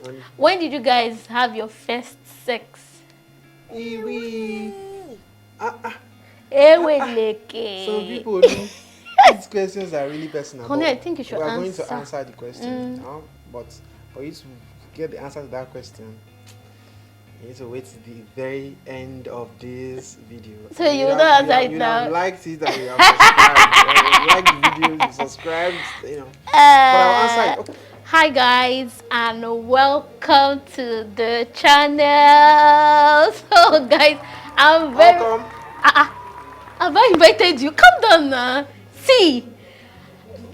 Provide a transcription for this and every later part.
funny. When did you guys have your first sex? We. Some Eweleke. people, these questions are really personal. Honey, but I think you should we are answer. going to answer the question. But for you to get the answer to that question, you need to wait to the very end of this video. So you don't answer it You now. have liked it and you have subscribed. You like the video, you subscribed, But I'll answer it. Okay. Hi guys, and welcome to the channel. So guys, I'm very Welcome. have I invited you? Come down now. See,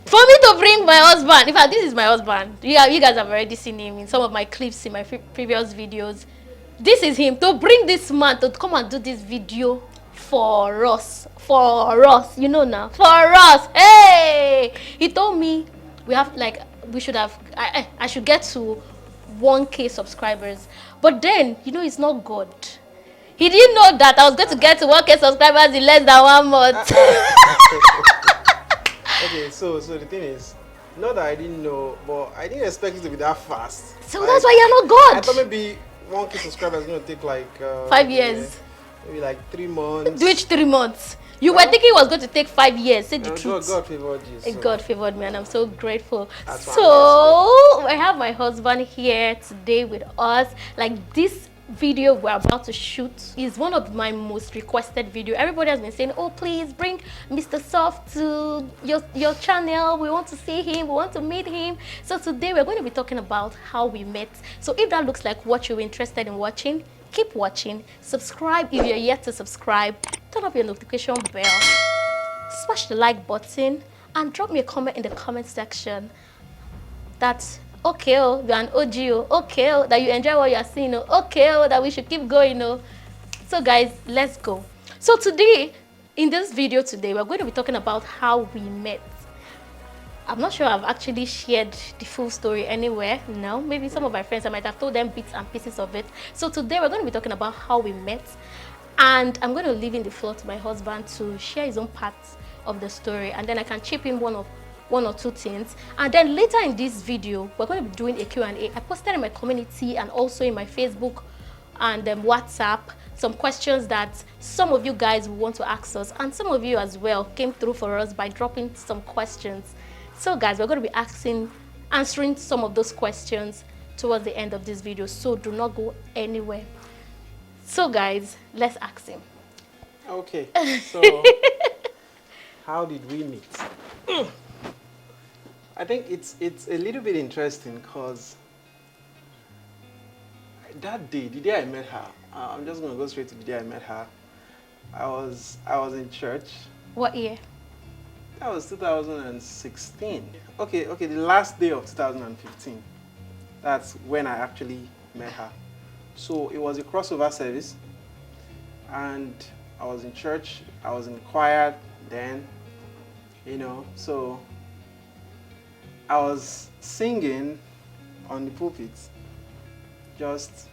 for me to bring my husband, in fact this is my husband. You guys have already seen him in some of my clips in my previous videos. This is him. To bring this man to come and do this video for us, you know now, for us. Hey, he told me we should have, I should get to 1K subscribers, but then it's not God. He didn't know that I was going to get to 1K subscribers in less than 1 month. Okay, so the thing is, not that I didn't know, but I didn't expect it to be that fast. So that's why you're not God. I thought maybe 1K subscribers is going to take like 5 years. Maybe like 3 months. Which 3 months? You were thinking it was going to take 5 years. Say the truth. God favored you. So. God favored me, and I'm so grateful. That's So I have my husband here today with us. Like this video we're about to shoot is one of my most requested video. Everybody has been saying, oh please bring Mr. Soft to your channel. We want to see him, we want to meet him. So today we're going to be talking about how we met. So if that looks like what you're interested in watching, keep watching. Subscribe if you're yet to subscribe. Turn up your notification bell, smash the like button, and drop me a comment in the comment section. That's okay, you're an OG, okay, that you enjoy what you're seeing, okay, that we should keep going. So guys, let's go. So today, in this video today, we're going to be talking about how we met. I'm not sure I've actually shared the full story anywhere. No, maybe some of my friends, I might have told them bits and pieces of it. So today we're going to be talking about how we met, and I'm going to leave in the floor to my husband to share his own parts of the story, and then I can chip in one or two things. And then later in this video, we're going to be doing a Q&A. I posted in my community and also in my Facebook and WhatsApp some questions that some of you guys want to ask us, and some of you as well came through for us by dropping some questions. So guys, we're going to be answering some of those questions towards the end of this video, so do not go anywhere. So guys, let's ask him. Okay, so how did we meet? I think it's a little bit interesting because that day, the day I met her, I'm just going to go straight to the day I met her. I was in church. What year? That was 2016. Okay, the last day of 2015. That's when I actually met her. So it was a crossover service, and I was in church. I was in choir then, so I was singing on the pulpit, just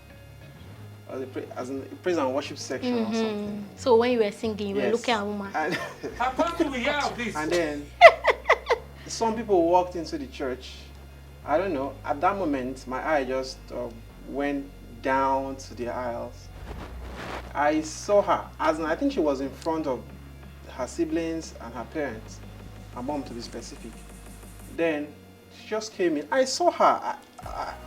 as in a praise and worship section or something. So when you were singing, you were looking at a woman. And then some people walked into the church. I don't know. At that moment, my eye just went down to the aisles. I saw her, I think she was in front of her siblings and her parents, her mom to be specific. Then she just came in. I saw her.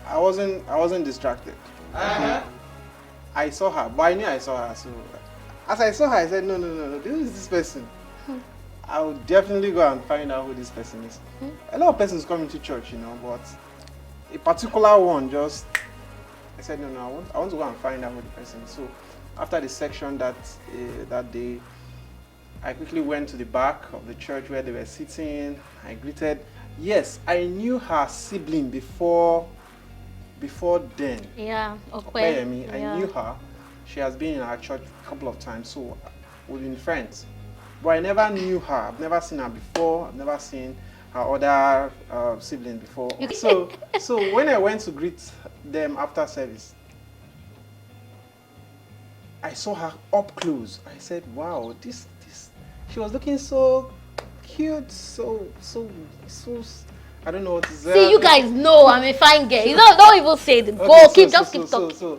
I wasn't distracted. I saw her, but I knew I saw her. So as I saw her, I said, no, this is this person. I will definitely go and find out who this person is. A lot of persons come into church, but a particular one I said, no, I want to go and find out who the person is. So after the section that day, I quickly went to the back of the church where they were sitting. I greeted. Yes, I knew her sibling before then. Yeah, okay. I knew her. She has been in our church a couple of times, so we've been friends. But I never knew her. I've never seen her before. I've never seen her other sibling before. So when I went to greet them after service, I saw her up close. I said, wow, she was looking so cute, so I don't know what to say. See, you guys know I'm a fine girl. You don't even say it. Okay, Go, keep talking.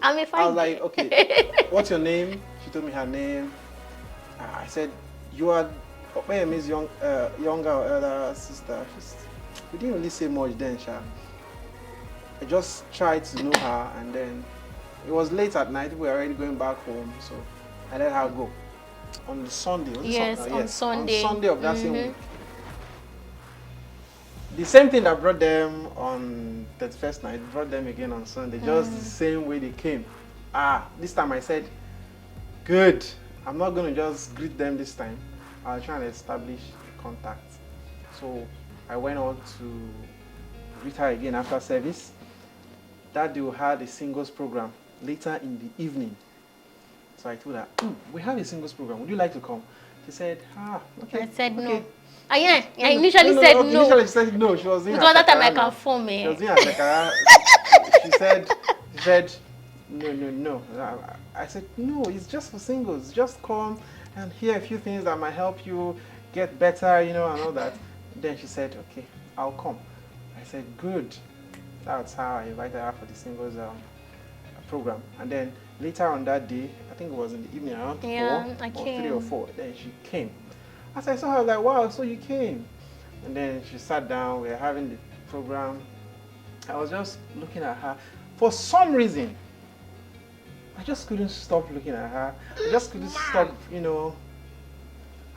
I'm a fine girl. I was like, okay, what's your name? She told me her name. I said, you are Miss younger or elder sister. We didn't really say much then, Sha. I just tried to know her, and then it was late at night. We were already going back home, so I let her go. On the Sunday. On Sunday. On Sunday of that same week. The same thing that brought them on 31st night brought them again on Sunday, just the same way they came. This time I said, good, I'm not going to just greet them this time. I'll try and establish contact. So I went on to greet her again after service. That day we had a singles program later in the evening. So I told her, we have a singles program, would you like to come? She said, okay. I said okay. no. I initially said no. Initially she said no. She was in because that time I can form She was in she said, no. I said, no, it's just for singles. Just come and hear a few things that might help you get better, and all that. Then she said, okay, I'll come. I said, good. That's how I invited her for the singles program. And then later on that day, I think it was in the evening around 3 or 4, then she came. As I saw her, I was like, wow, so you came. And then she sat down, we were having the program. I was just looking at her. For some reason, I just couldn't stop looking at her. I just couldn't stop,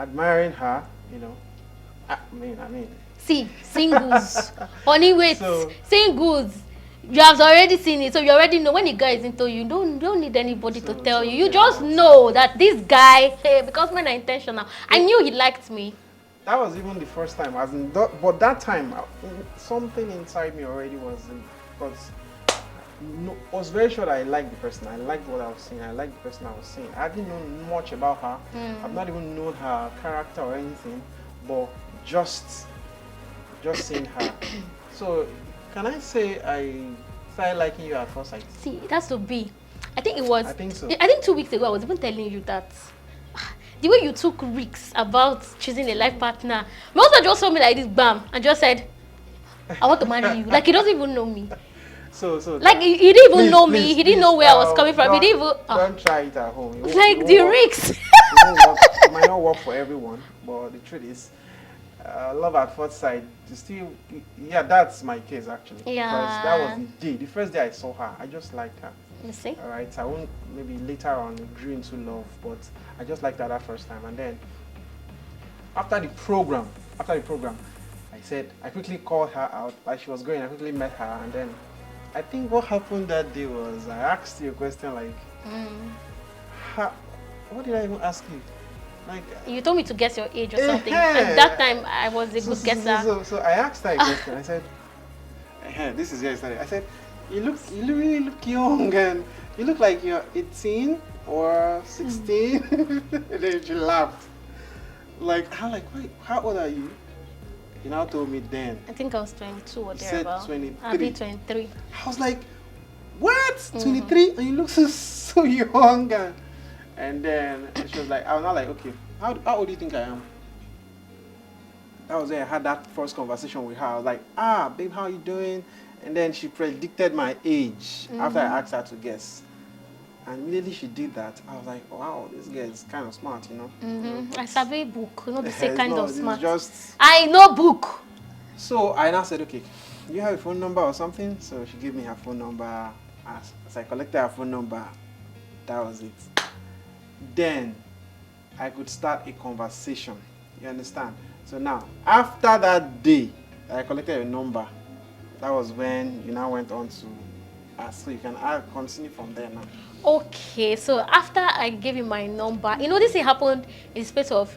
admiring her, I mean. See, singles. Honey, wait. Singles. You have already seen it, so you already know when a guy is into you. Don't need anybody to tell you. You just know that this guy, because men are intentional. I knew he liked me. That was even the first time, but that time, something inside me already was was very sure that I liked the person. I liked what I was seeing. I liked the person I was seeing. I didn't know much about her. I've not even known her character or anything, but just seeing her. So, can I say I started liking you at first sight? See, it has to be. I think it was. I think so. I think 2 weeks ago, I was even telling you that the way you took risks about choosing a life partner. My husband just told me like this, bam, and just said, I want to marry you. Like, he doesn't even know me. So like, he didn't even know me. He didn't know where I was coming from. He didn't even. Don't try it at home. Like, the risks. It might not work for everyone, but the truth is, love at first sight, that's my case actually. Yeah. Because that was the day, the first day I saw her, I just liked her. You see? All right, I won't maybe later on grew into love, but I just liked her that first time. And then after the program, I quickly called her out. Like she was going, I quickly met her, and then I think what happened that day was I asked you a question like, what did I even ask you? Like, you told me to guess your age or something. And that time I was a good guesser. So I asked her a question. I said, this is where I started. I said, you really look young, and you look like you're 18 or 16. And then she laughed. Like, how old are you? You now told me then. I think I was 22 or thereabout. 23. I'll be 23. I was like, what? 23? And you look so young. And then she was like, I was not like, okay, how old do you think I am? That was when I had that first conversation with her. I was like, babe, how are you doing? And then she predicted my age after I asked her to guess. And immediately she did that. I was like, wow, this girl is kind of smart, I sabi book, not the same kind of smart. I know book. So I now said, okay, do you have a phone number or something? So she gave me her phone number. As I collected her phone number, that was it. Then I could start a conversation. You understand? So now, after that day I collected your number, that was when you now went on to ask. So you can continue from there now. Okay, so after I gave you my number, this thing happened in the space of,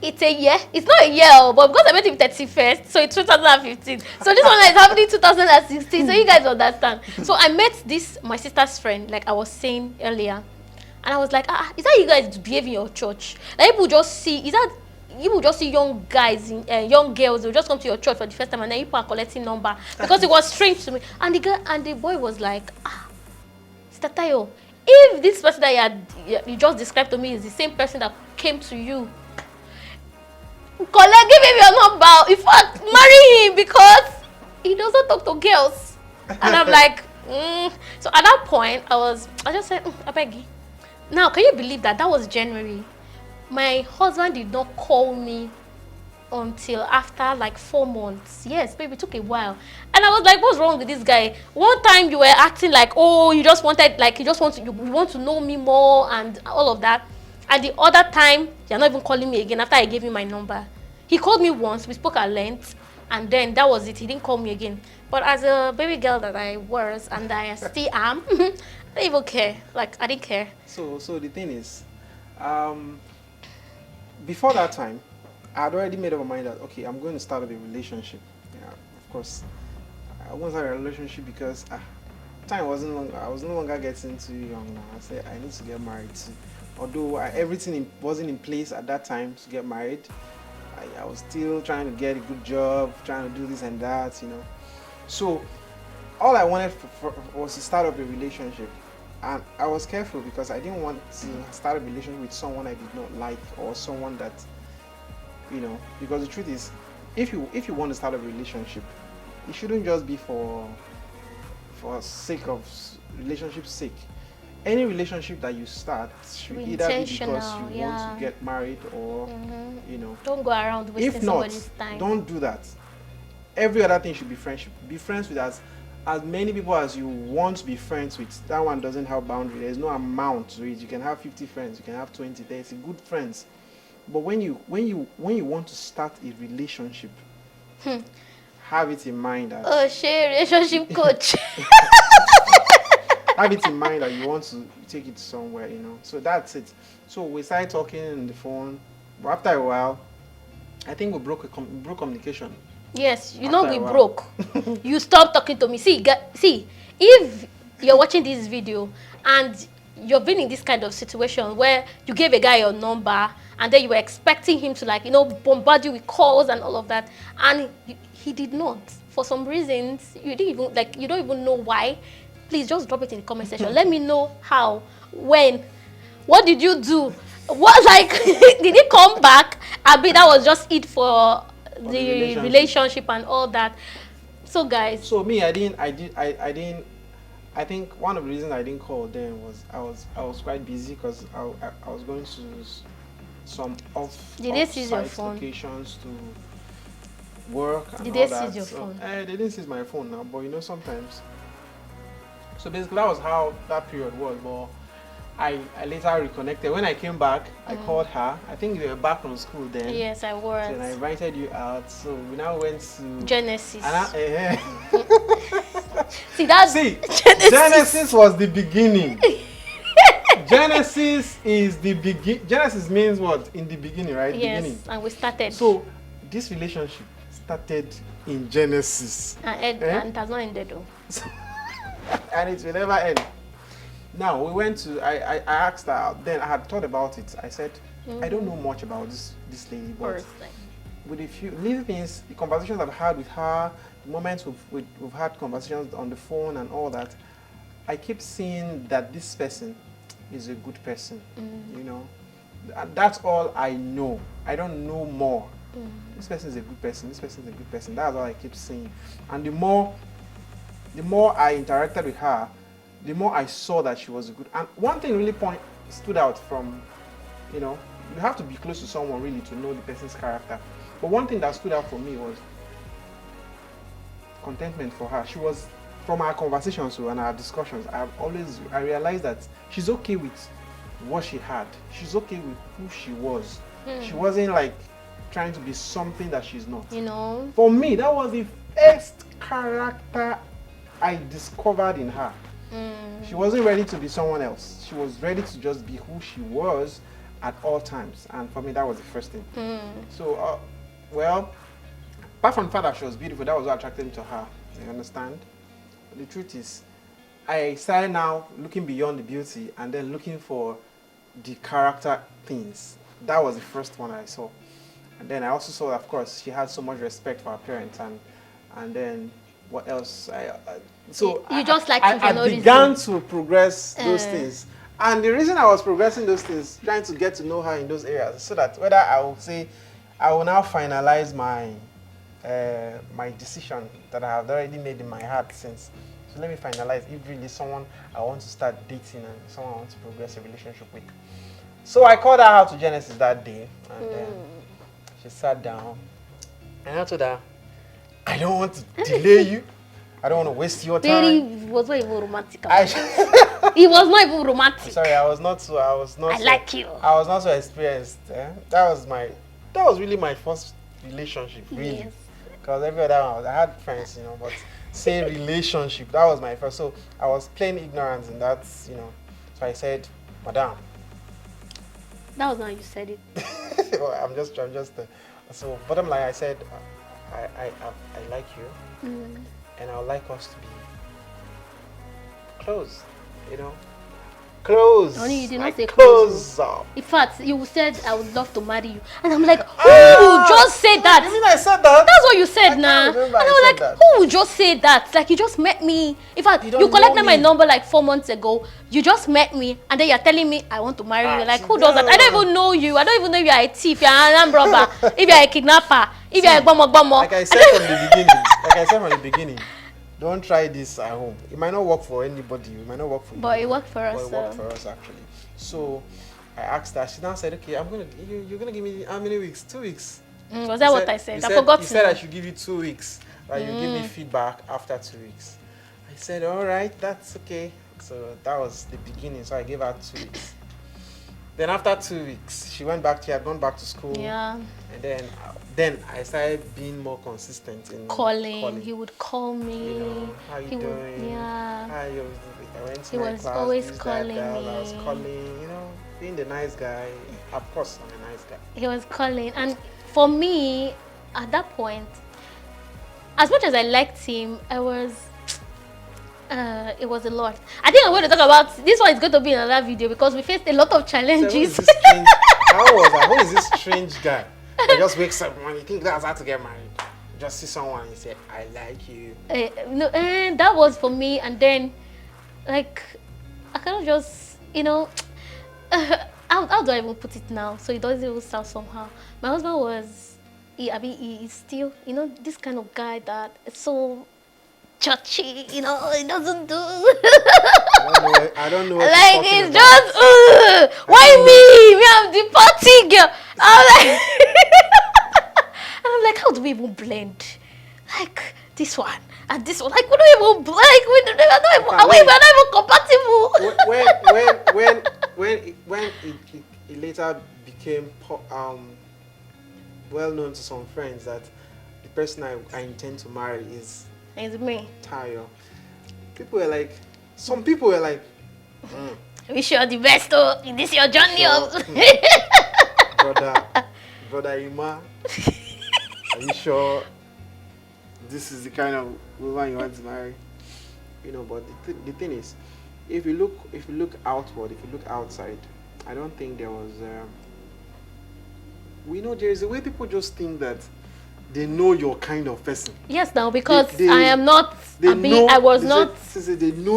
it's a year. It's not a year, but because I met him 31st, so it's 2015. So this one is happening 2016, so you guys understand. So I met my sister's friend, like I was saying earlier. And I was like, is that you guys behave in your church? Like people just see, you will just see young guys, young girls, they will just come to your church for the first time and then people are collecting number. Because it was strange to me. And the boy was like, Sister Tayo, if this person that you just described to me is the same person that came to you, give him your number. In fact, marry him because he doesn't talk to girls. And I'm like, So at that point, I just said, I beg you. Now, can you believe that? That was January. My husband did not call me until after like 4 months. Yes, baby, it took a while. And I was like, what's wrong with this guy? One time you were acting like, oh, you just wanted, like, you want to know me more and all of that. And the other time, you're not even calling me again after I gave you my number. He called me once, we spoke at length, and then that was it. He didn't call me again. But as a baby girl that I was, and I still am, I didn't even care. Like, I didn't care. So the thing is, before that time, I had already made up my mind that, okay, I'm going to start up a relationship. Yeah, of course, I want to start a relationship because time wasn't long. I was no longer getting too young now. I said I need to get married too. Although everything wasn't in place at that time to get married, I was still trying to get a good job, trying to do this and that, you know. So all I wanted was to start up a relationship. And I was careful because I didn't want to start a relationship with someone I did not like, or someone that, you know, because the truth is, if you want to start a relationship, it shouldn't just be for sake of relationship's sake. Any relationship that you start should either be because you want to get married or, you know. Don't go around wasting somebody's time. If not, don't do that. Every other thing should be friendship. Be friends with as many people as you want to be friends with. That one doesn't have boundary. There's no amount to it. You can have 50 friends. You can have 20, 30 good friends. But when you want to start a relationship, have it in mind that relationship coach. have it in mind that you want to take it somewhere, you know. So that's it. So we started talking on the phone. But after a while, I think we broke communication. Yes, you know we broke. You stopped talking to me. See, if you're watching this video and you've been in this kind of situation where you gave a guy your number and then you were expecting him to, like, you know, bombard you with calls and all of that, and he did not. For some reasons, you don't even know why. Please just drop it in the comment section. Let me know how, when, what did you do? What, like, did he come back? I mean, that was just it for the relationship and all that. So guys. So me, I think one of the reasons I didn't call then was I was quite busy because I was going to some off-site locations to work and did all they that. Seize your phone? They didn't seize my phone now, but you know, sometimes. So basically that was how that period was. But I later reconnected. When I came back, I called her. I think you were back from school then. Yes, I was. So, and I invited you out. So we now went to Genesis. And Genesis was the beginning. Genesis is the begin. Genesis means what? In the beginning, right? Yes, beginning. And we started. So this relationship started in Genesis. And it has not ended though. And it will never end. Now we went to. I asked her. Then I had thought about it. I said, I don't know much about this lady, but with a few little things, the conversations I've had with her, the moments we've had conversations on the phone and all that, I keep seeing that this person is a good person. You know, and that's all I know. I don't know more. This person is a good person. This person is a good person. That's all I keep saying. And the more I interacted with her, the more I saw that she was a good. And one thing really stood out from, you know, you have to be close to someone really to know the person's character. But one thing that stood out for me was contentment for her. She was, from our conversations and our discussions, I realized that she's okay with what she had. She's okay with who she was. She wasn't like trying to be something that she's not. You know. For me, that was the first character I discovered in her. She wasn't ready to be someone else. She was ready to just be who she was at all times. And for me, that was the first thing. So, well, apart from the fact that she was beautiful, that was what attracted me to her. You understand? But the truth is, I started now looking beyond the beauty and then looking for the character things. That was the first one I saw. And then I also saw, of course, she had so much respect for her parents. And then what else? I began to progress those things. And the reason I was progressing those things, trying to get to know her in those areas, so that whether I will say, I will now finalize my my decision that I have already made in my heart since. So let me finalize if really someone I want to start dating and someone I want to progress a relationship with. So I called her out to Genesis that day, and then she sat down, and I told her, I don't want to delay you. I don't want to waste your time. It was not even romantic. It was not even romantic. Sorry, I was not. I like you. I was not so experienced. That was really my first relationship, really. Yes. Because every other one, I had friends, but same relationship. That was my first. So I was plain ignorant in that, So I said, Madam. That was how you said it. Well, I'm just. So bottom line, I said, I like you, and I would like us to be close. Close. Only you did not say close up. In fact, you said I would love to marry you, and I'm like, who would just say that? You mean I said that? That's what you said, nah. And I was like, who would just say that? Like, you just met me. In fact, you collected my number like 4 months ago. You just met me, and then you're telling me I want to marry you. Like, who does that? I don't even know you. I don't even know if you're a thief, you're an armed robber, if you're a kidnapper, if you're a bomber. Like I said from the beginning. Don't try this at home. It might not work for anybody. It might not work for you. But it worked for us. But it worked for us actually. So I asked her. She now said, "Okay, you're gonna give me how many weeks? 2 weeks." Was that what I said? I forgot. You said I should give you 2 weeks. Like you give me feedback after 2 weeks. I said, "All right, that's okay." So that was the beginning. So I gave her 2 weeks. Then after 2 weeks, she had gone back to school. Yeah. And then I started being more consistent in calling. He would call me. How you doing? Yeah. I went to he my was class, always this, calling that, me. I was calling, being the nice guy. Of course, I'm a nice guy. He was calling, and for me, at that point, as much as I liked him, it was a lot. I think I'm going to talk about this one. Is going to be in another video because we faced a lot of challenges. So who is this strange guy? He just wakes up when he thinks that's how to get married. Just see someone and say, I like you. And that was for me. And then, like, I cannot just, how do I even put it now? So it doesn't even sound somehow. My husband was, he is still, this kind of guy that is so churchy, he doesn't do. I don't know. Like, it's just, why me? Me, I'm the party girl. I'm like, how do we even blend? Like, this one and this one. Like, we don't even blend. We're not even compatible. When it later became well known to some friends that the person I intend to marry is me. Tayo. Some people were like, I wish you all the best, in this your journey of Brother Ima, are you sure this is the kind of woman you want to marry? But the thing is, if you look outward, if you look outside, I don't think there was. There is a way people just think that they know your kind of person. Yes, now because I am not. They know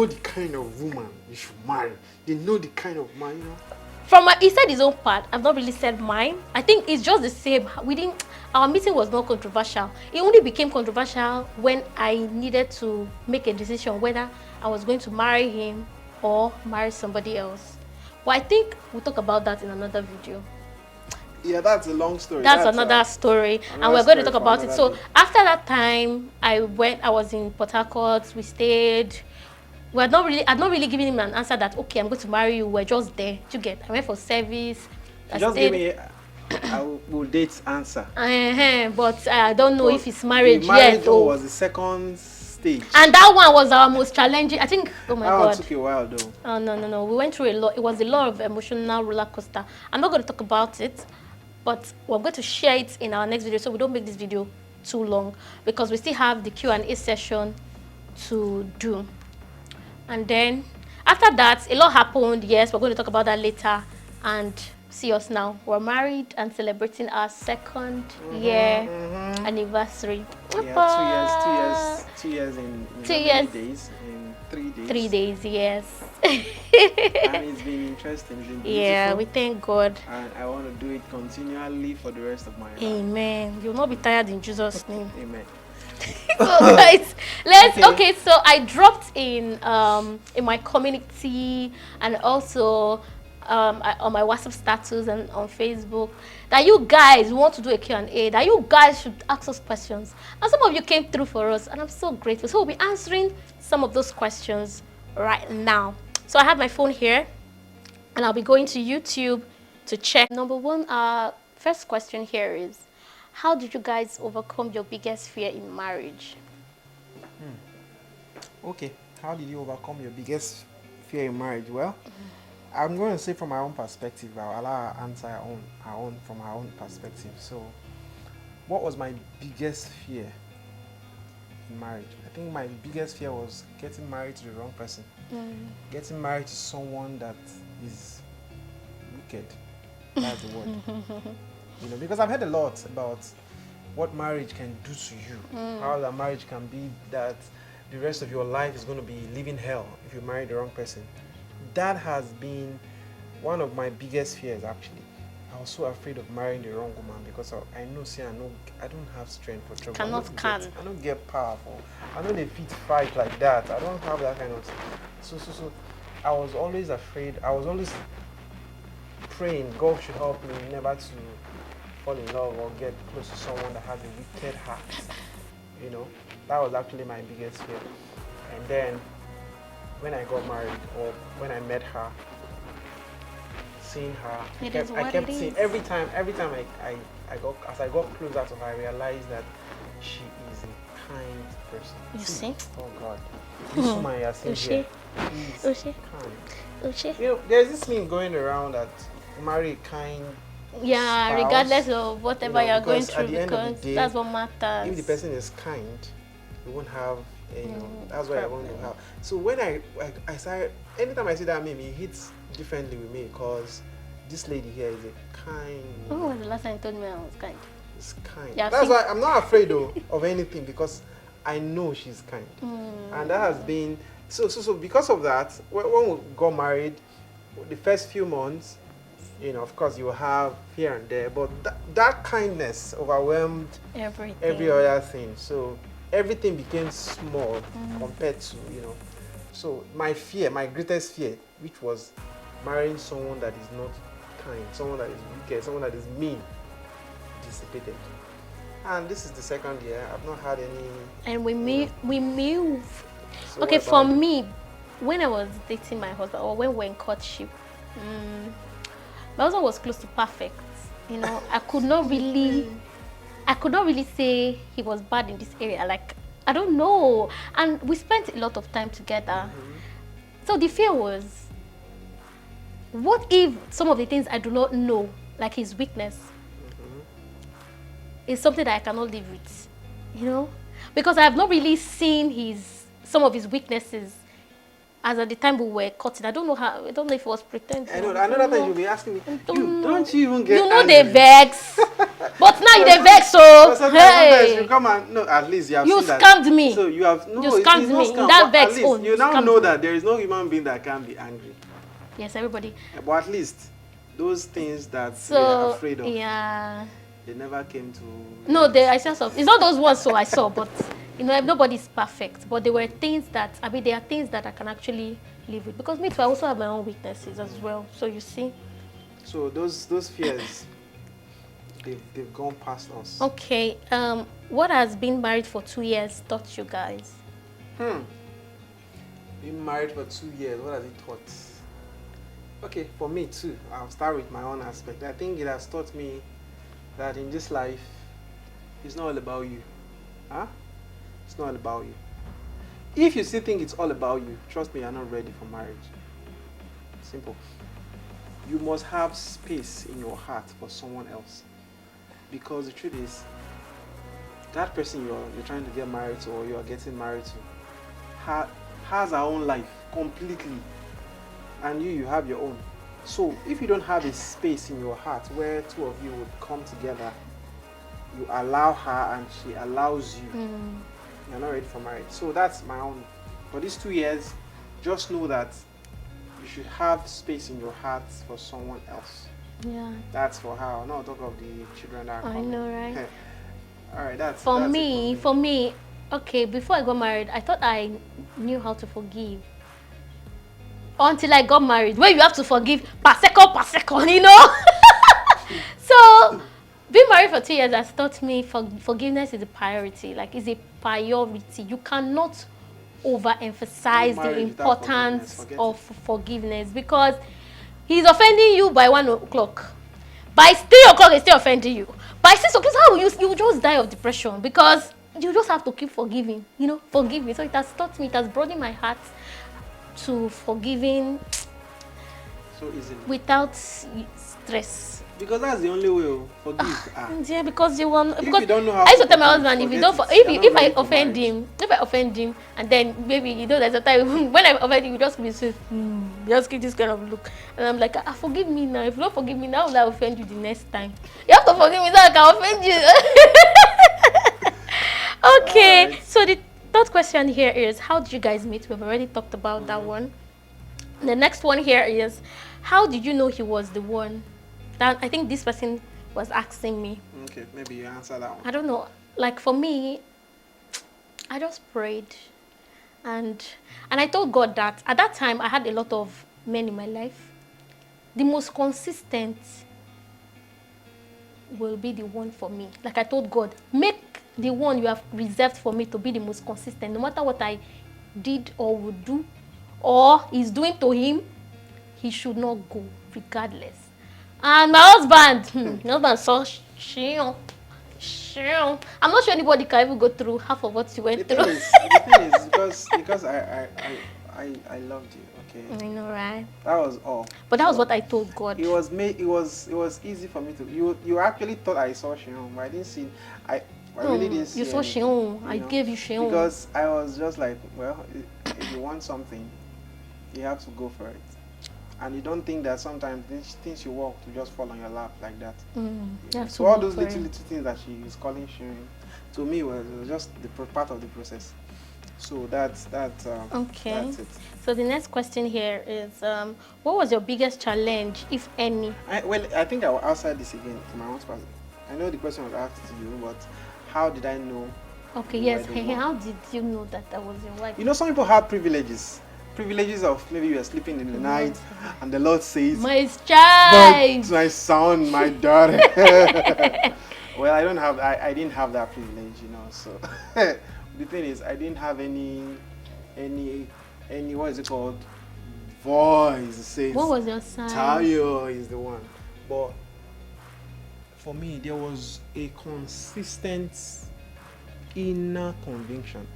the kind of woman you should marry. They know the kind of man, He said his own part. I've not really said mine. I think it's just the same. Our meeting was not controversial. It only became controversial when I needed to make a decision whether I was going to marry him or marry somebody else. But I think we'll talk about that in another video. Yeah, that's a long story. That's another story, and we're going to talk about it. So after that time, I was in Port Harcourt. We stayed. I'd not really given him an answer that, okay, I'm going to marry you. We're just there. I went for service. Just give me I will date answer. But I don't know if it's marriage yet. Or was the second stage. And that one was our most challenging. I think, oh my God. That took a while though. Oh, no. We went through a lot. It was a lot of emotional roller coaster. I'm not going to talk about it, but we're going to share it in our next video so we don't make this video too long because we still have the Q&A session to do. And then after that, a lot happened. Yes, we're going to talk about that later. And see us now. We're married and celebrating our second year anniversary. Yeah, 2 years. 2 years in 2 years. days. In 3 days. 3 days, yes. and it's been interesting. It's been beautiful. Yeah, we thank God. And I want to do it continually for the rest of my life. Amen. You'll not be tired in Jesus' name. Amen. So guys, okay, so I dropped in my community and also on my WhatsApp status and on Facebook that you guys want to do a Q&A, that you guys should ask us questions, and some of you came through for us, and I'm so grateful. So we'll be answering some of those questions right now. So I have my phone here and I'll be going to YouTube to check. Number one, first question here is, how did you guys overcome your biggest fear in marriage? Okay, how did you overcome your biggest fear in marriage? Well, I'm going to say from my own perspective. I'll allow her answer from her own perspective. So, what was my biggest fear in marriage? I think my biggest fear was getting married to the wrong person. Getting married to someone that is wicked. That's the word. You know, because I've heard a lot about what marriage can do to you. How that marriage can be that the rest of your life is going to be living hell if you marry the wrong person. That has been one of my biggest fears, actually. I was so afraid of marrying the wrong woman because I know, see, I don't have strength for trouble. I don't get powerful. I know they fit fight like that. I don't have that kind of. So I was always afraid. I was always praying God should help me never to fall in love or get close to someone that has a wicked heart. You know, that was actually my biggest fear. And then when I got married or when I met her, seeing her, I kept seeing every time I got closer to her, I realized that she is a kind person. You see? Oh God, this woman you are seeing here is kind. You know, there's this meme going around that marry kind. Yeah, spouse, regardless of whatever you're going through, at the end of the day, that's what matters. If the person is kind, you won't have, that's what I want to have. So when I started, anytime I see that meme, it hits differently with me because this lady here is a kind woman. When was the last time you told me I was kind? It's kind. Yeah, that's why I'm not afraid of anything because I know she's kind. And that has been, so because of that, when we got married, the first few months, you know, of course, you will have here and there, but that kindness overwhelmed every other thing. So everything became small compared to, you know. So my greatest fear, which was marrying someone that is not kind, someone that is wicked, someone that is mean, dissipated. And this is the second year. I've not had any. And we move. So okay, for me, when I was dating my husband or when we were in courtship, my husband was close to perfect. You know, I could not really say he was bad in this area. Like, I don't know. And we spent a lot of time together. So the fear was, what if some of the things I do not know, like his weakness, is something that I cannot live with, you know? Because I have not really seen some of his weaknesses as at the time we were cutting. I don't know if it was pretending. I know, another time you'll be asking me, don't you even get You know angry? they vex. But now you they vex, so sometimes you come and, no, at least you have seen that. You scammed me. So you have, no, you scammed me. Scam, That vex at least own. you now know that there is no human being that can be angry. Yes, everybody. But at least those things that you're afraid of, yeah, they never came to. No, I saw some. It's not those ones so I saw, but you know, nobody's perfect. But there were things that, there are things that I can actually live with. Because me too, I also have my own weaknesses as well. So you see. So those fears, they've gone past us. Okay. What has being married for 2 years taught you guys? Being married for 2 years, what has it taught? Okay, for me too, I'll start with my own aspect. I think it has taught me that in this life, it's not all about you. It's not all about you. If you still think it's all about you, trust me, you're not ready for marriage. Simple. You must have space in your heart for someone else. Because the truth is, that person you're trying to get married to or you're getting married to has her own life completely. And you have your own. So if you don't have a space in your heart where two of you would come together, you allow her and she allows you, you're not ready for marriage. So that's my own. For these 2 years, just know that you should have space in your heart for someone else. Yeah. That's for her. I'll not talk of the children that are I coming. know, right? All right, that's For that's me, it for me. okay, before I got married, I thought I knew how to forgive. Until I got married, where you have to forgive per second, you know? So, being married for 2 years has taught me forgiveness is a priority. Like, it's a priority. You cannot overemphasize the Marriage without importance forgiveness, of forgiveness, because he's offending you by 1 o'clock. By 3 o'clock, he's still offending you. By 6 o'clock, how you will just die of depression, because you just have to keep forgiving, you know, forgiving. So it has taught me, it has broadened my heart to forgiving So easily. without stress. Because that's the only way to forgive. Yeah, because you want. If Because you don't know how I used to to tell my forgive, husband, if you forget don't, it. You're not if I ready for offend marriage. him, and then maybe you know there's a time when I offend him, you just be so, just give this kind of look, and I'm like, forgive me now. If you don't forgive me now, will I offend you the next time? You have to forgive me so I can offend you. Okay, Alright. so the third question here is, how did you guys meet? We've already talked about that one. The next one here is, how did you know he was the one? That I think this person was asking me. Okay, maybe you answer that one. I don't know. Like for me, I just prayed, and I told God that at that time I had a lot of men in my life. The most consistent will be the one for me. Like I told God, make the one you have reserved for me to be the most consistent. No matter what I did or would do, or is doing to him, he should not go, regardless. And my husband, my husband saw shion. I'm not sure anybody can even go through half of what you went The through. thing is because I loved you. Okay. I know, right? That was all. But that was what I told God. It was easy for me to. You actually thought I saw Shion, but I didn't see. I really didn't see. You saw anything, shion. I know, gave you shion. because I was just like, well, if you want something, you have to go for it, and you don't think that sometimes these things you walk to just fall on your lap like that. You have to So all go those for little it. things that she is calling Shion, to me was just the part of the process. So that's Okay. That's it. So the next question here is, what was your biggest challenge, if any? I think I will answer this again in my own spot. I know the question was asked to you, but how did I know? Okay, you yes. were the one? How did you know that I was your wife? You know, some people have privileges. Privileges of maybe you are sleeping in the night, and the Lord says, My child. "But my son, my daughter." Well, I don't have. I didn't have that privilege, you know. So the thing is, I didn't have any what is it called? Voice says. What was your sign? Tayo is the one. But for me, there was a consistent inner conviction.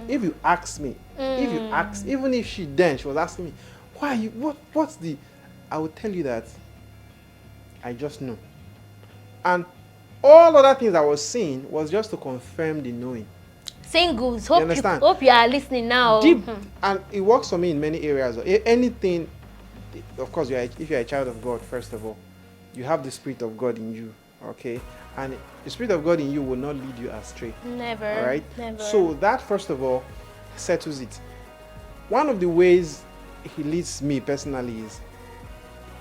If you ask me, even if she was asking me, why you, what's the, I would tell you that I just know. And all other things I was seeing was just to confirm the knowing. Singles, You hope you are listening now. Deep, and it works for me in many areas. Anything, of course, if you're a child of God, first of all, you have the Spirit of God in you, okay? And the Spirit of God in you will not lead you astray. Never. All right? Never. So that, first of all, settles it. One of the ways he leads me personally is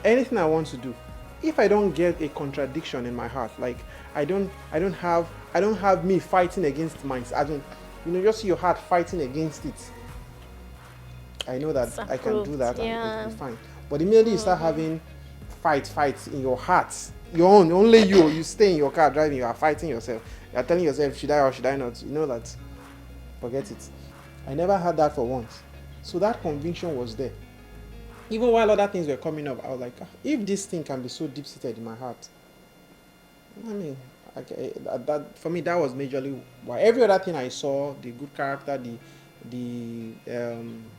anything I want to do, if I don't get a contradiction in my heart, like I don't have me fighting against mine. I don't, just see your heart fighting against it. I know that I can do that, and it will be fine. But immediately you start having fights in your heart, your own, only you stay in your car driving, you are fighting yourself. You are telling yourself, should I or should I not? You know that, forget it. I never had that for once. So that conviction was there. Even while other things were coming up, I was like, if this thing can be so deep-seated in my heart, I mean, okay, that for me, that was majorly why. Every other thing I saw, the good character, the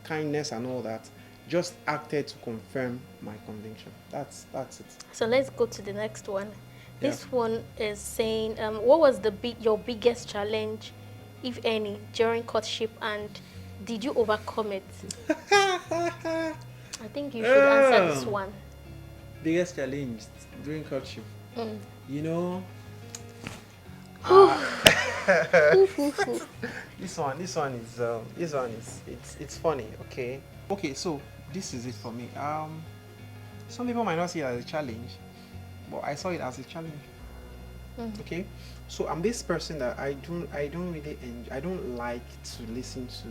kindness and all that, just acted to confirm my conviction. That's it. So let's go to the next one. This one is saying, what was your biggest challenge, if any, during courtship, and did you overcome it? I think you should answer this one. Biggest challenge during courtship. You know, this one is it's funny. Okay, so this is it for me. Some people might not see it as a challenge, but I saw it as a challenge. Okay, so I'm this person that I don't really enjoy. I don't like to listen to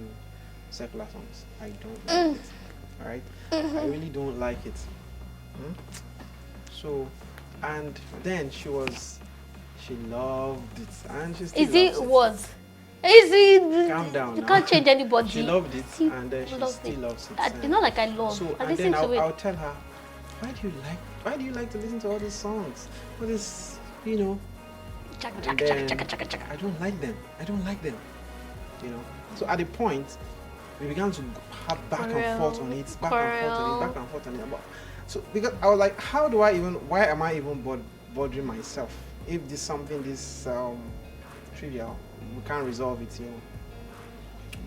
secular songs. I don't like it. All right, I really don't like it. So, and then she loved it, and she still loves it. Is it? Calm down. You now. can't change anybody. She loved it, and then she still loves it. It's not like I love. So, I and listen then to it. I'll tell her, why do you like to listen to all these songs? All this, you know. And then I don't like them. You know. So at the point, we began to have back and forth on it. So because I was like, why am I even bothering myself? If this something this trivial, we can't resolve it, you know.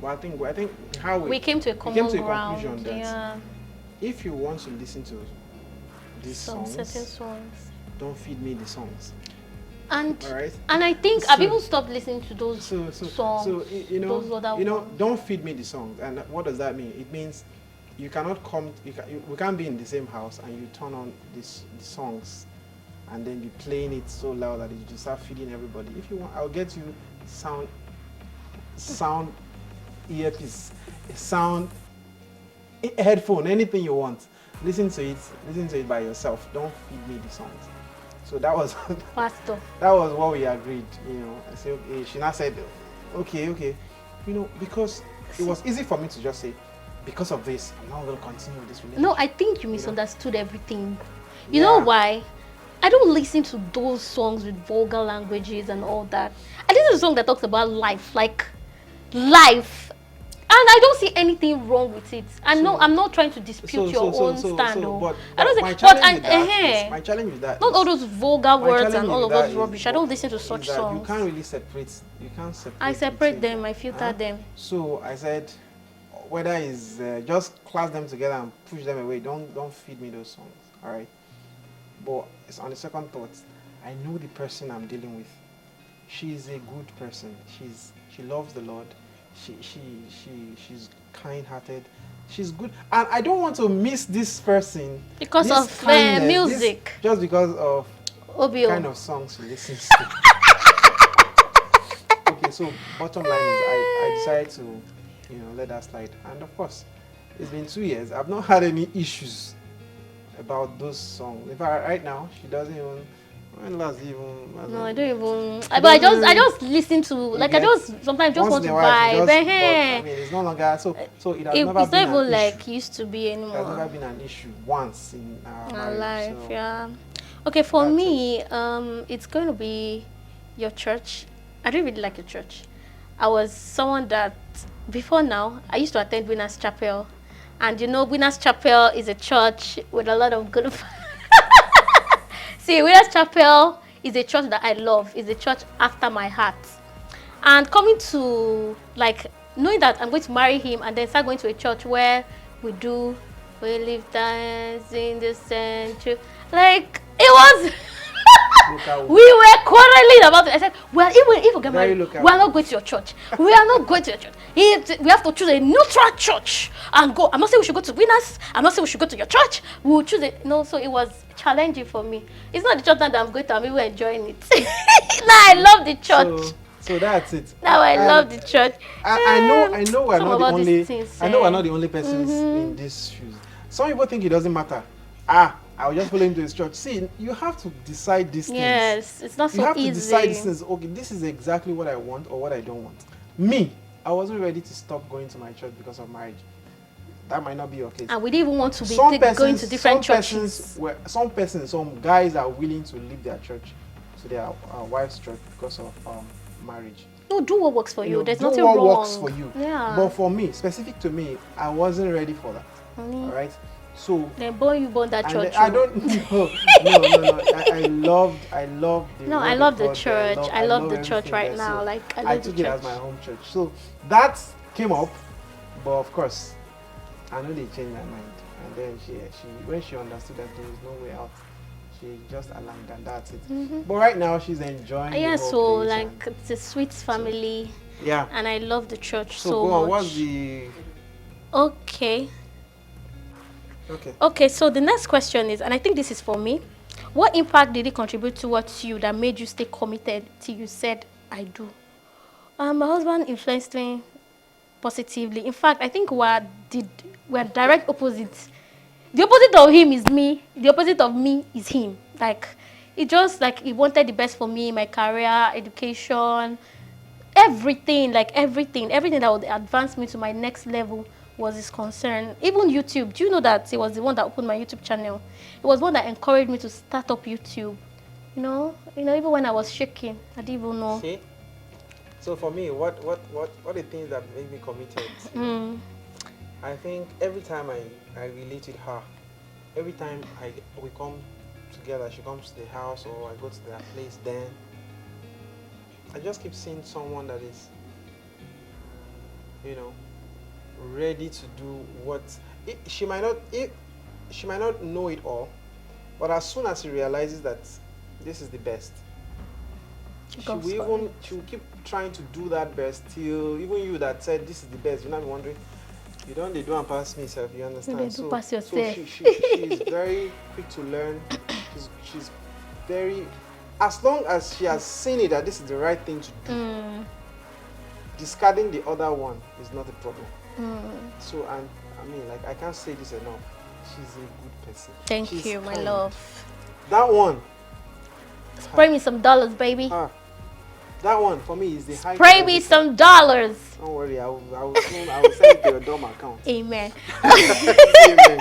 But I think how we came to a conclusion that yeah. if you want to listen to these certain songs, songs, don't feed me the songs. And right. And I think people stopped listening to those songs. So you know, those other ones. don't feed me the songs. And what does that mean? It means you cannot come. We can't be in the same house and you turn on the songs, and then be playing it so loud that you just start feeding everybody. If you want, I'll get you sound earpiece, sound headphone, anything you want. Listen to it by yourself. Don't feed me the songs. So that was Pastor. That was what we agreed, you know. I said, okay. She now said, okay. You know, because it was easy for me to just say, because of this, I'm not going to continue with this relationship. No, I think you misunderstood everything. You know why? I don't listen to those songs with vulgar languages and all that. I listen to a song that talks about life, like life. And I don't see anything wrong with it. I'm not trying to dispute your own stand. But I don't my say, my challenge with that not all those vulgar words and all of those is rubbish. I don't listen to such songs. You can't really separate. You can't separate. I separate them. I filter them. So I said, whether it's just class them together and push them away. Don't feed me those songs. All right. But it's on the second thought. I know the person I'm dealing with. She's a good person. She loves the Lord. She's kind-hearted. She's good, and I don't want to miss this person because this of kindness, music. Just because of the kind of songs she listens to. Okay, so bottom line is I decided to, let that slide, and of course, it's been 2 years. I've not had any issues about those songs. In fact, right now she doesn't even. No, I don't even. But I just listen to, like, I just sometimes just want to vibe. I mean, it's no longer so. It has never it's been not even an like issue. used to be anymore. It has never been an issue once in our marriage, life. So Yeah. Okay, for me, it's going to be your church. I don't really like your church. I was someone that before now I used to attend Winners Chapel, and Winners Chapel is a church with a lot of good. See, Winners Chapel is a church that I love. It's a church after my heart. And coming to, knowing that I'm going to marry him and then start going to a church where we live dance in the century. Like, it was... we were quarreling about it. I said, well, if we get married, we are not going to your church. We are not going to your church. We have to choose a neutral church and go. I'm not saying we should go to Winners. I'm not saying we should go to your church. We will choose it. No, so it was challenging for me. It's not the church that I'm going to. I'm even enjoying it. Now I love the church. So that's it. Now I love the church. I know we're not the only. I know we're not the only persons in these shoes. Some people think it doesn't matter. I'll just follow him to his church. See, you have to decide these things. Yes, it's not so easy. You have to decide these things. Okay, this is exactly what I want or what I don't want. Me, I wasn't ready to stop going to my church because of marriage. That might not be your case. And we didn't even want to be going to different churches. Some guys are willing to leave their church to their wife's church because of marriage. No, do what works for you. There's nothing wrong. Do what works for you. Yeah. But for me, specific to me, I wasn't ready for that. All right. So then you born that church. I don't no. I love the No, I love the church. I love the church right now. So I took it as my home church. So that came up, but of course, I know they changed my mind. And then she when she understood that there was no way out, she just aligned and that's it. But right now she's enjoying. Yeah, the whole place it's a sweet family. So, yeah. And I love the church so go much. on, what's the? Okay. Okay. Okay, so the next question is, and I think this is for me. What impact did it contribute towards you that made you stay committed till you said, I do? My husband influenced me positively. In fact, I think we're direct opposites. The opposite of him is me. The opposite of me is him. Like, it just like he wanted the best for me, my career, education, everything, like everything that would advance me to my next level was his concern. Even YouTube. Do you know that he was the one that opened my YouTube channel? It was one that encouraged me to start up YouTube. Even when I was shaking, I didn't even know. See? So for me, what the things that made me committed? I think every time I relate with her, every time we come together, she comes to the house or I go to their place, then I just keep seeing someone that is, ready to do what she might not know it all, but as soon as she realizes that this is the best, she will keep trying to do that best till even you that said this is the best, you're not wondering, they do and pass me, self, you understand? They do pass yourself. So she's very quick to learn. She's very, as long as she has seen it that this is the right thing to do, discarding the other one is not a problem. So I mean, like, I can't say this enough. She's a good person. Thank you, my love. That one. Spray me some dollars, baby. That one for me is the high. Spray me some dollars. Don't worry, I will send it to your dorm account. Amen. Amen.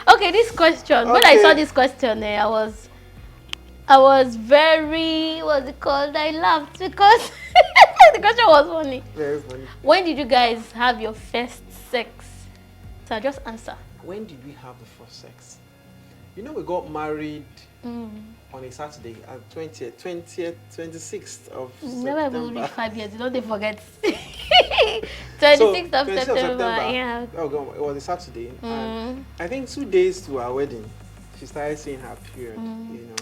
Okay, this question. When I saw this question, I was very, what's it called? I laughed because the question was funny. Very funny. When did you guys have your first sex? So just answer. When did we have the first sex? We got married on a Saturday, 26th of Never September. even reached 5 years. Don't they forget? 26th of September. Yeah. Oh God, it was a Saturday. And I think 2 days to our wedding, she started seeing her period.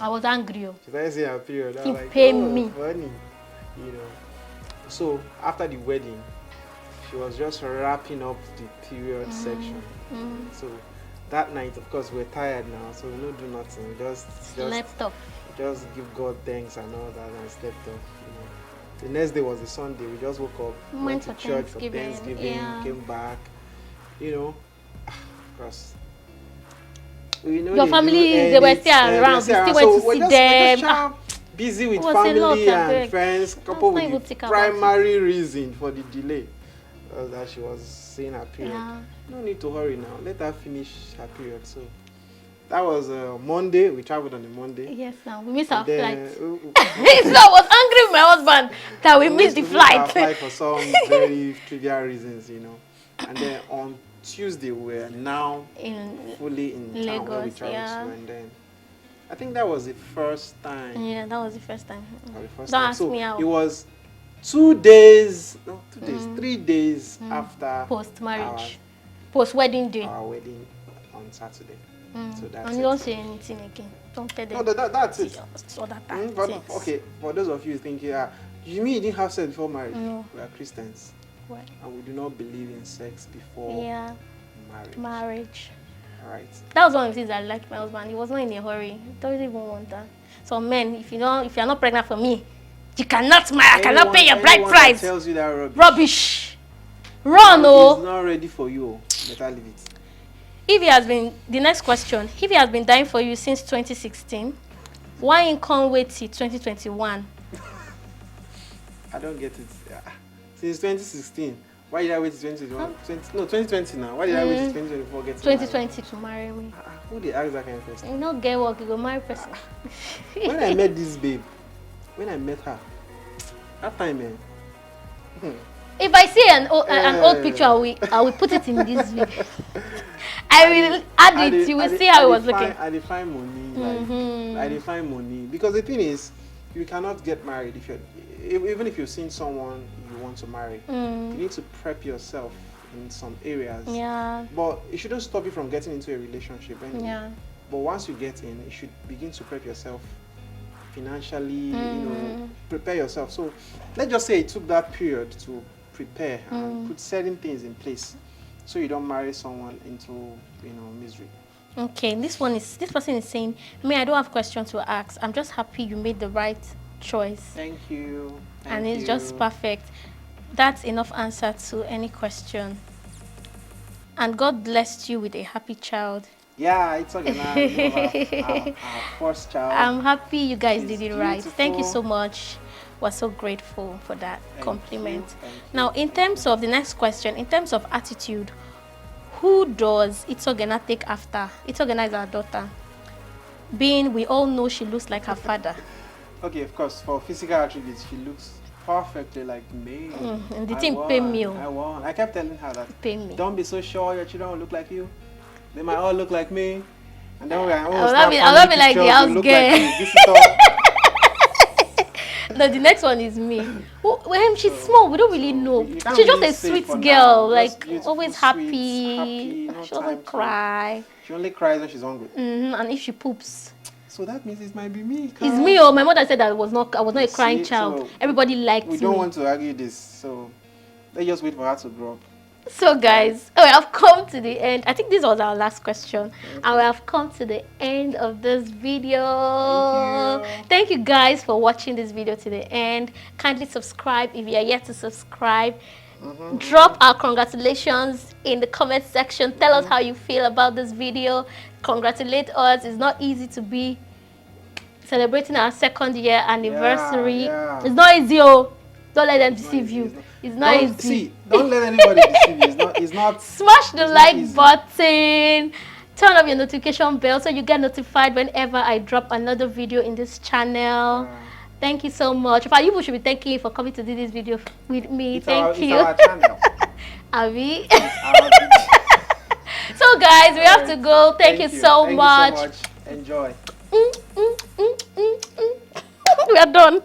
I was angry. She started seeing her period. I was like, pained me. Funny. So after the wedding, she was just wrapping up the period section. So that night, of course, we're tired now, so we don't do nothing. We just slept off. Just give God thanks and all that, and slept off. The next day was a Sunday. We just woke up, went to church for Thanksgiving, came back. Of course. Your family, they were still around. We still went to see them. Busy with family and friends, coupled with the primary reason for the delay that she was seeing her period. No need to hurry now. Let her finish her period. So that was Monday. We traveled on a Monday. Yes, now we missed our flight. So I was angry with my husband that we missed the flight. Our flight for some very trivial reasons, And then on Tuesday we were now fully in Lagos, town where we traveled to, and then I think that was the first time. Yeah, that was the first time. Don't ask me how. It was 3 days after post-marriage, post-wedding day. Our wedding on Saturday. So that's and you don't say anything again. Don't tell them. No, that's it. So Okay, for those of you thinking, you mean you didn't have sex before marriage? No. We are Christians. What? And we do not believe in sex before marriage. All right. That was one of the things I liked my husband. He was not in a hurry. He doesn't even want that. So men, if you're not pregnant for me, you cannot marry. I cannot pay your bride price. Tells you that rubbish. Run, He's not ready for you. Better leave it. The next question, if he has been dying for you since 2016, why in can't wait till 2021? I don't get it. Since 2016, why did I wait till 2021? 2020 now. Why did I wait till 2024 get 2020 to marry me? Who did ask that kind of question? You know, get work, you go marry person. When I met this babe, when I met her, that time, man. If I see an old picture, I will put it in this video. I will add it. You will see how it was looking. I define money. I define money because the thing is, you cannot get married even if you've seen someone you want to marry. You need to prep yourself in some areas. Yeah. But it shouldn't stop you from getting into a relationship anyway. Yeah. But once you get in, you should begin to prep yourself financially. Prepare yourself. So let's just say it took that period to prepare and put certain things in place, so you don't marry someone into misery. Okay, this person is saying, "Me, I don't have questions to ask. I'm just happy you made the right choice." Thank you. And it's just perfect. That's enough answer to any question. And God blessed you with a happy child. Yeah, it's okay now. Our first child. I'm happy you guys did it right. Beautiful. Thank you so much. We're so grateful for that compliment. Thank you. Now, in terms of the next question, in terms of attitude, who does Itogena take after? Itogena is our daughter. Being we all know she looks like her father. Okay, of course, for physical attributes, she looks perfectly like me. And the thing pay me. I won. I kept telling her that. Pay me. Don't be so sure your children will look like you. They might all look like me. And then I'll not be like the house girl. No, the next one is me. When she's small, we don't really know. She's just a sweet girl, like always happy. She doesn't cry. She only cries when she's hungry. And if she poops. So that means it might be me. It's me. Oh, my mother said that I was not a crying child. So everybody liked me. We don't want to argue this, so let's just wait for her to grow up. So guys, we have come to the end. I think this was our last question. And we have come to the end of this video. Thank you guys for watching this video to the end. Kindly subscribe if you are yet to subscribe. Drop our congratulations in the comment section. Tell us how you feel about this video. Congratulate us. It's not easy to be celebrating our 2nd year anniversary. It's not easy. Oh, don't let them deceive you. It's not easy. See, don't let anybody deceive you. It's not. Smash the like button. Turn on your notification bell so you get notified whenever I drop another video in this channel. Thank you so much. In fact, you should be thanking you for coming to do this video with me. Thank you. It's our channel. Avi. So guys, we have to go. Thank you so much. Enjoy. We are done.